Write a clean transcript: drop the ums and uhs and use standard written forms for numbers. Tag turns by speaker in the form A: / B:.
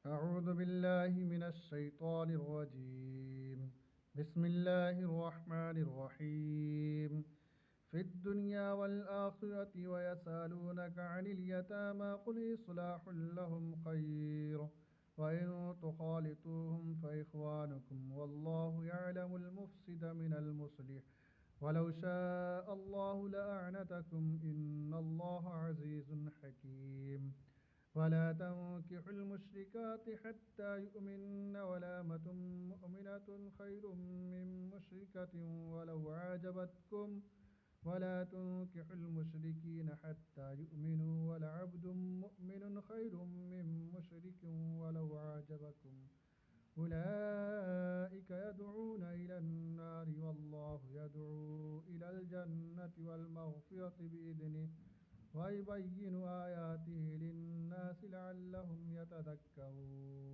A: أعوذ بالله من الشيطان الرجيم. بسم الله الرحمن الرحيم. في الدنيا والآخرة ويسألونك عن اليتامى قل إصلاح لهم خير وإن تخالطوهم فإخوانكم والله يعلم المفسد من المصلح ولو شاء الله لأعنتكم إن الله عزيز حكيم. ولا تنكحوا المشركات حتى يؤمن ولا أمة مؤمنة خير من مشركة ولو عجبتكم ولا تنكحوا المشركين حتى يؤمنوا ولعبد مؤمن خير من مشرك ولو عجبكم أولئك يدعون إلى النار والله يدعو إلى الجنة والمغفرة بإذنه ويبين آياته للناس لعلهم يتذكرون.